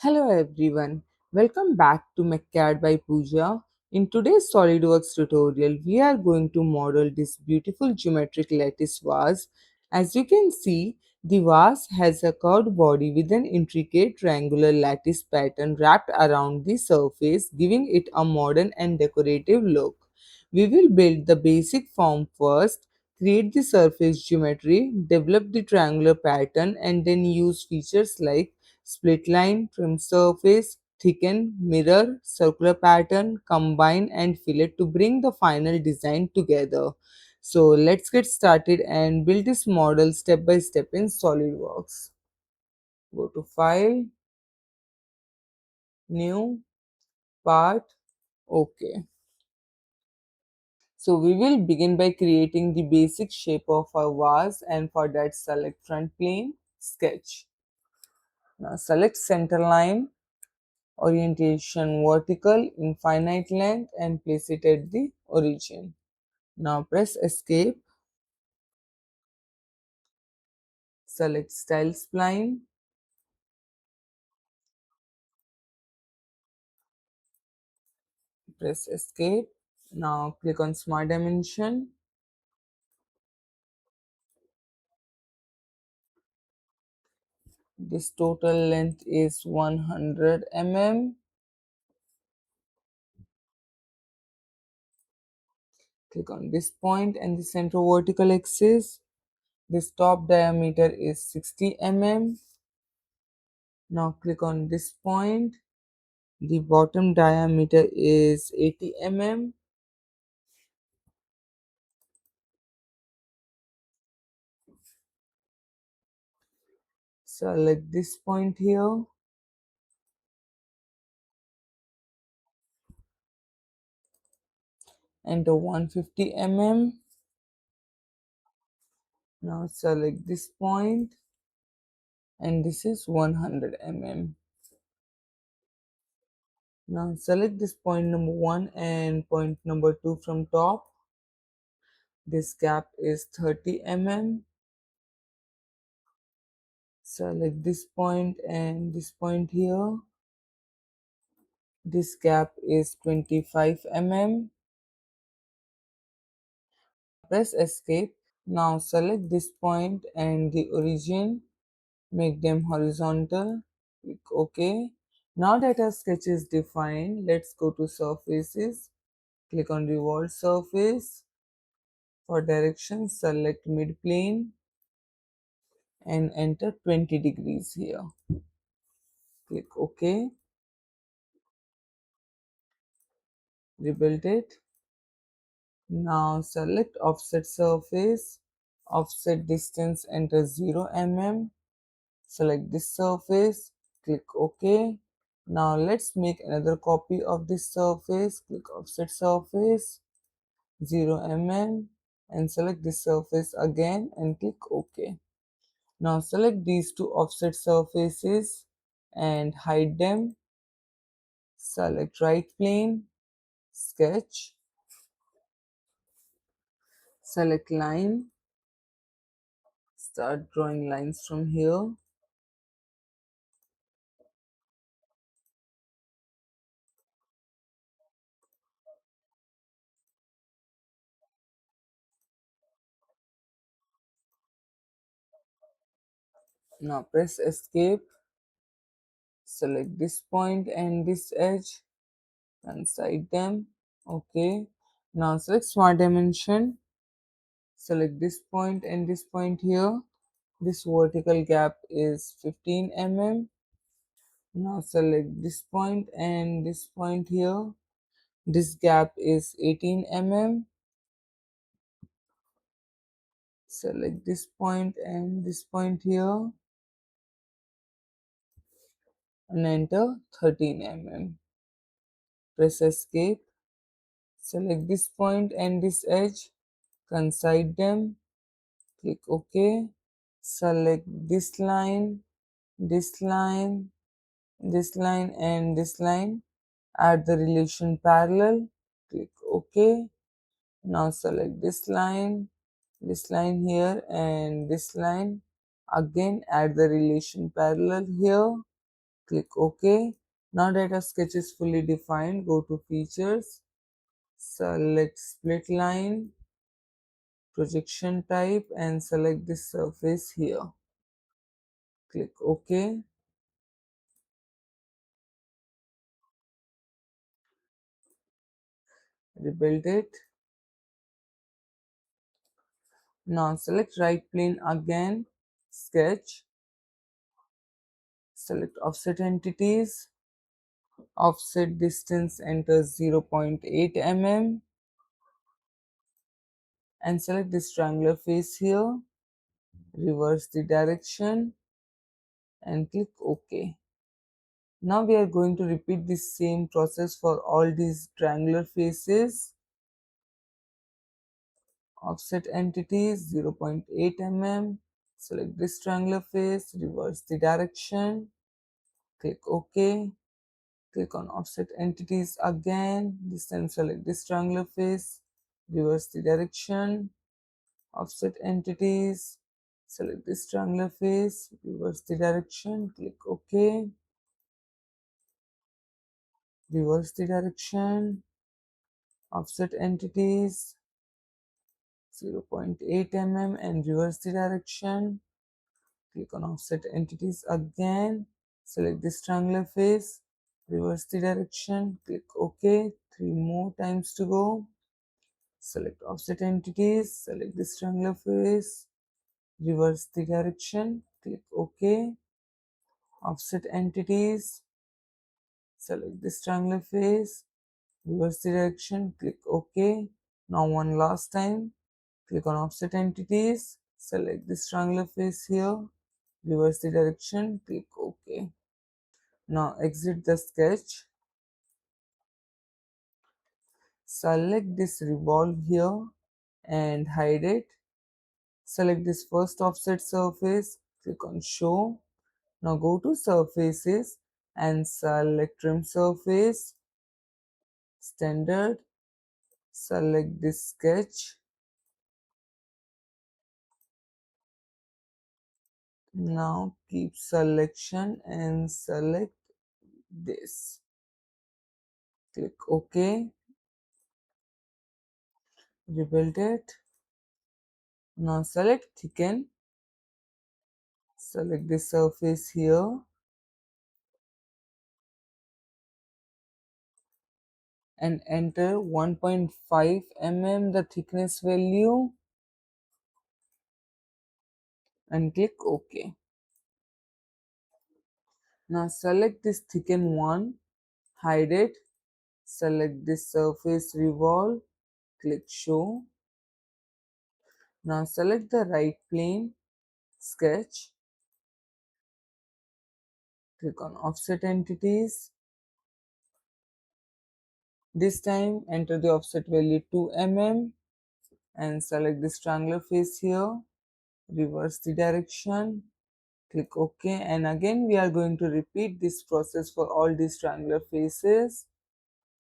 Hello everyone, welcome back to McCAD by Pooja. In today's SolidWorks tutorial, we are going to model this beautiful geometric lattice vase. As you can see, the vase has a curved body with an intricate triangular lattice pattern wrapped around the surface, giving it a modern and decorative look. We will build the basic form first, create the surface geometry, develop the triangular pattern, and then use features like split line, trim surface, thicken, mirror, circular pattern, combine and fillet to bring the final design together. So let's get started and build this model step by step in SolidWorks. Go to File, New, Part, OK. So we will begin by creating the basic shape of our vase, and for that select front plane, sketch. Now select center line, orientation vertical, infinite length and place it at the origin. Now press escape, select style spline, press escape. Now click on smart dimension. This total length is 100 mm. Click on this point and the center vertical axis. This top diameter is 60 mm. Now click on this point. The bottom diameter is 80 mm. Select this point here. Enter 150 mm. Now select this point and this is 100 mm. Now select this point number 1 and point number 2 from top. This gap is 30 mm. Select this point and this point here. This gap is 25 mm. Press escape. Now select this point and the origin. Make them horizontal. Click OK. Now that our sketch is defined, let's go to surfaces. Click on revolve surface. For direction, select mid plane and enter 20 degrees here. Click OK. Rebuild it. Now select offset surface. Offset distance, enter 0 mm. Select this surface. Click OK. Now let's make another copy of this surface. Click offset surface, 0 mm and select this surface again and click OK. Now select these two offset surfaces and hide them. Select right plane, sketch, select line, start drawing lines from here. Now press escape, select this point and this edge, coincide them. OK. Now select smart dimension, select this point and this point here. This vertical gap is 15 mm. Now select this point and this point here. This gap is 18 mm. Select this point and this point here and enter 13 mm. Press escape. Select this point and this edge. Coincide them. Click OK. Select this line, this line, this line and this line. Add the relation parallel. Click OK. Now select this line here and this line. Again add the relation parallel here. click OK. Now that our sketch is fully defined, go to Features, select Split Line, Projection Type and select this surface here. Click OK. Rebuild it. Now select right plane again, sketch, select offset entities, offset distance enter 0.8 mm and select this triangular face here, reverse the direction and click OK. Now we are going to repeat the same process for all these triangular faces. Offset entities 0.8 mm, select this triangular face, reverse the direction, click OK. Click on offset entities again, this time select this triangular face, reverse the direction, offset entities, select this triangular face, reverse the direction, click OK, reverse the direction, offset entities 0.8 mm and reverse the direction, click on offset entities again, select this triangular face, reverse the direction, click OK, 3 more times to go. Select offset entities, select this triangular face, reverse the direction, click OK. Offset entities, select this triangular face, reverse the direction, click OK. Now one last time, click on offset entities, select this triangular face here, reverse the direction, click OK. Now exit the sketch, select this revolve here and hide it. Select this first offset surface, click on show. Now go to surfaces and select trim surface, standard, select this sketch. Now keep selection and select this. Click OK, rebuild it. Now select thicken, select this surface here and enter 1.5 mm the thickness value and click OK. Now select this thicken one, hide it, select this surface revolve, click show. Now select the right plane, sketch, click on offset entities. This time enter the offset value 2 mm and select this triangular face here, reverse the direction, click OK, and again we are going to repeat this process for all these triangular faces.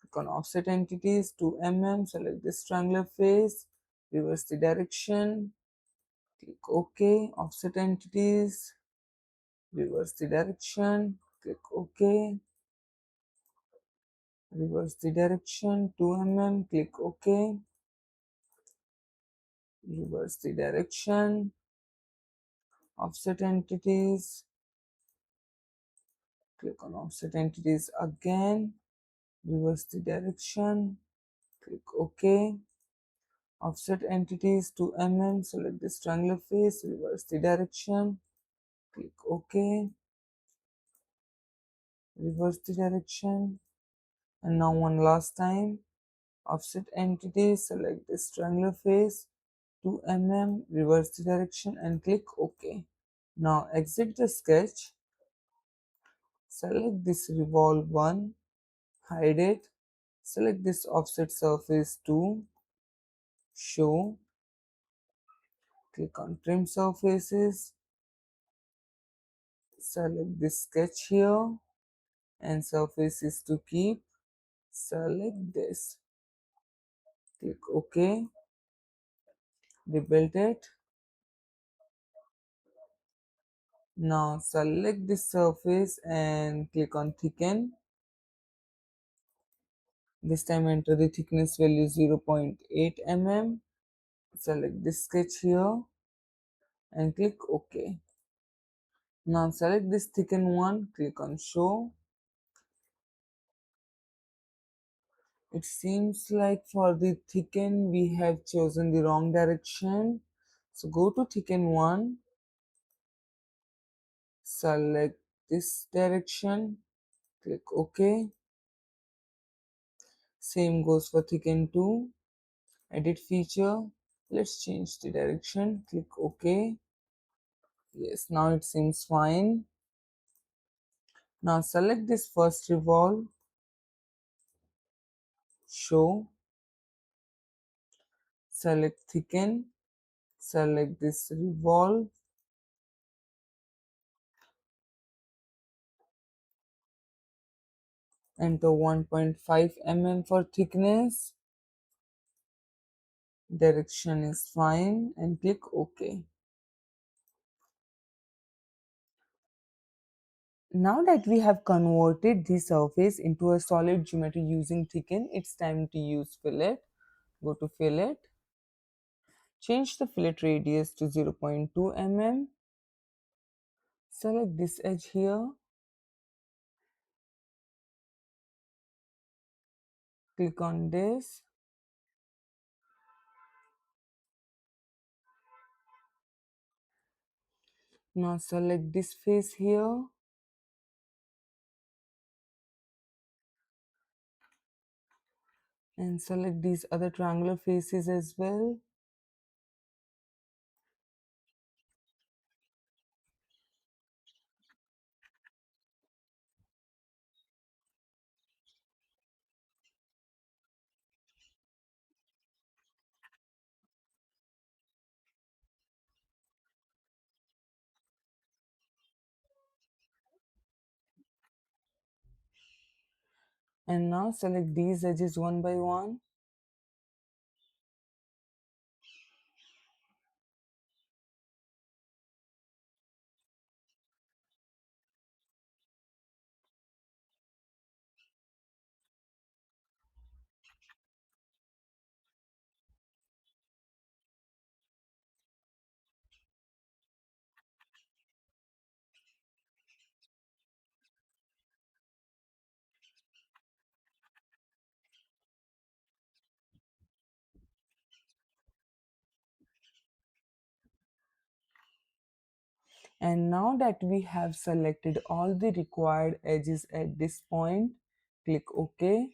Click on offset entities 2 mm, select this triangular face, reverse the direction, click OK, offset entities, reverse the direction, click OK, reverse the direction 2 mm, click OK, reverse the direction, offset entities, click on offset entities again, reverse the direction, click OK, offset entities 2 mm, select this triangular face, reverse the direction, click OK, reverse the direction, and now one last time, offset entity, select this triangular face, 2 mm, reverse the direction and click OK. Now exit the sketch, select this revolve one, hide it, select this offset surface 2, show, click on trim surfaces, select this sketch here and surfaces to keep, select this, click OK, rebuild it. Now select this surface and click on thicken. This time enter the thickness value 0.8 mm. Select this sketch here and click OK. Now select this thicken one, click on show. It seems like for the thicken we have chosen the wrong direction. So go to thicken one, select this direction, click OK. Same goes for thicken 2, edit feature. Let's change the direction, click OK. Yes, now it seems fine. Now select this first revolve, show, select thicken, select this revolve, enter 1.5 mm for thickness, direction is fine and click OK. Now that we have converted the surface into a solid geometry using thicken, it's time to use fillet. Go to fillet, change the fillet radius to 0.2 mm, select this edge here, click on this, now select this face here, and select these other triangular faces as well. And now select these edges one by one. And now that we have selected all the required edges at this point, click OK.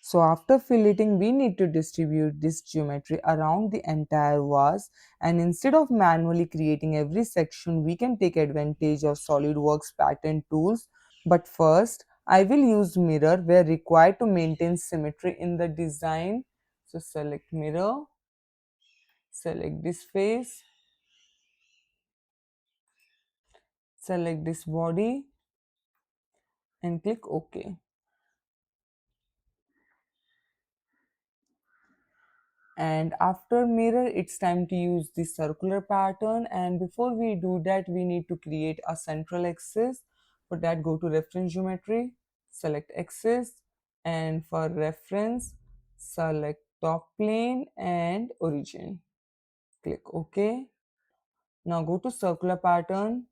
So after filleting, we need to distribute this geometry around the entire vase, and instead of manually creating every section, we can take advantage of SolidWorks pattern tools. But first, I will use mirror where required to maintain symmetry in the design. So select mirror, select this face, select this body and click OK. And after mirror, it's time to use the circular pattern, and before we do that we need to create a central axis. For that, go to reference geometry, select axis, and for reference select top plane and origin, click OK. Now go to circular pattern,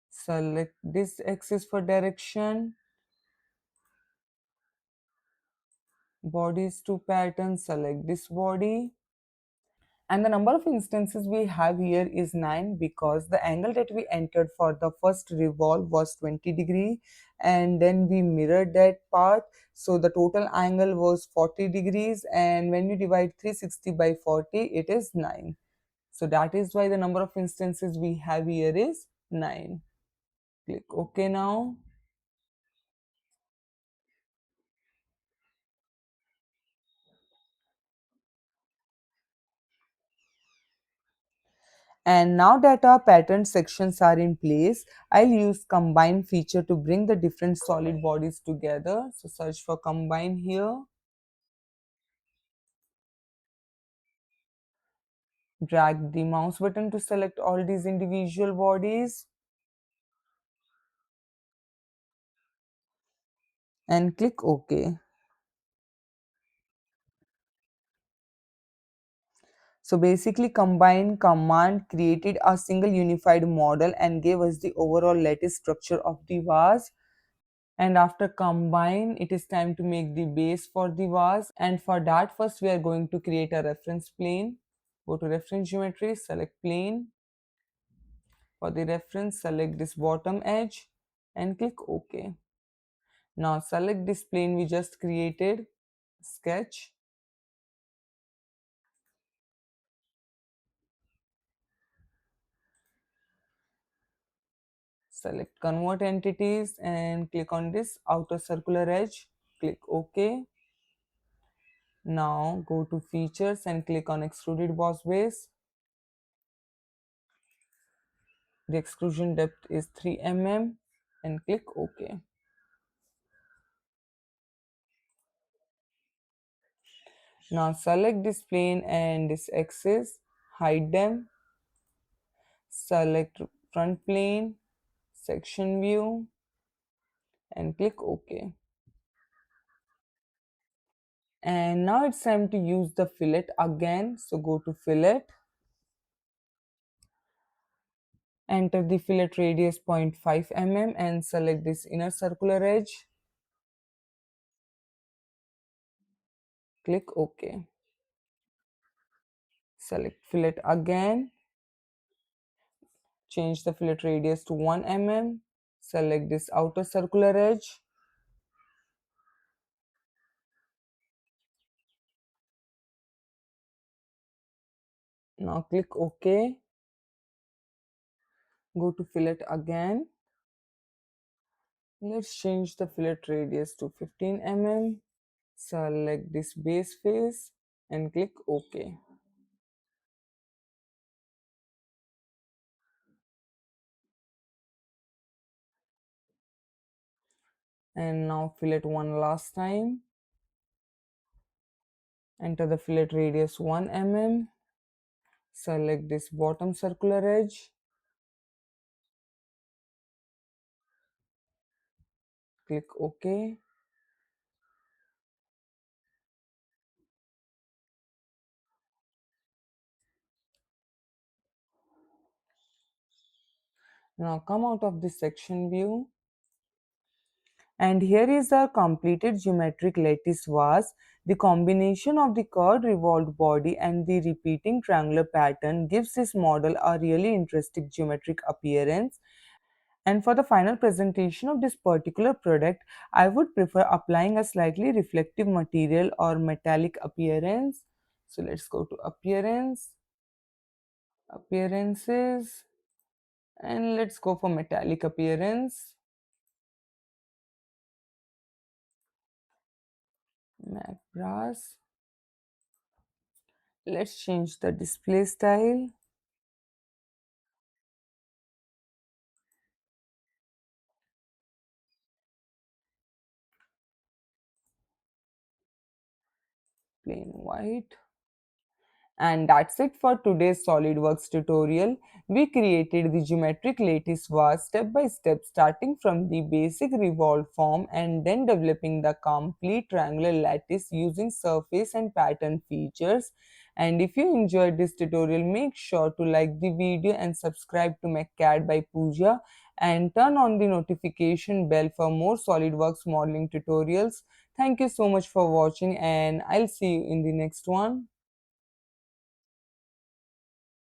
select this axis for direction, bodies to pattern, select this body, and the number of instances we have here is 9 because the angle that we entered for the first revolve was 20 degree, and then we mirrored that part, so the total angle was 40 degrees, and when you divide 360 by 40 it is 9. So that is why the number of instances we have here is 9. Click OK now. And now that our pattern sections are in place, I'll use combine feature to bring the different solid bodies together. So search for combine here. Drag the mouse button to select all these individual bodies and click OK. So basically combine command created a single unified model and gave us the overall lattice structure of the vase. And after combine, it is time to make the base for the vase. And for that, first we are going to create a reference plane. Go to reference geometry, select plane. For the reference, select this bottom edge and click OK. Now select this plane we just created, sketch, select convert entities and click on this outer circular edge, click OK. Now go to features and click on extruded boss base. The extrusion depth is 3 mm and click OK. Now select this plane and this axis, hide them, select front plane, section view and click OK. And now it's time to use the fillet again. So go to fillet, enter the fillet radius 0.5 mm and select this inner circular edge. Click OK. Select fillet again, change the fillet radius to 1 mm, select this outer circular edge. Now click OK. Go to fillet again. Let's change the fillet radius to 15 mm. Select this base face and click OK. And now fillet one last time. Enter the fillet radius 1 mm. Select this bottom circular edge. Click OK. Now come out of this section view. And here is our completed geometric lattice vase. The combination of the curved revolved body and the repeating triangular pattern gives this model a really interesting geometric appearance. And for the final presentation of this particular product, I would prefer applying a slightly reflective material or metallic appearance. So let's go to appearance, appearances, and let's go for metallic appearance. Matte brass. Let's change the display style. Plain white. And that's it for today's SolidWorks tutorial. We created the geometric lattice vase step by step, starting from the basic revolved form and then developing the complete triangular lattice using surface and pattern features. And if you enjoyed this tutorial, make sure to like the video and subscribe to McCAD by Pooja and turn on the notification bell for more SolidWorks modeling tutorials. Thank you so much for watching and I'll see you in the next one.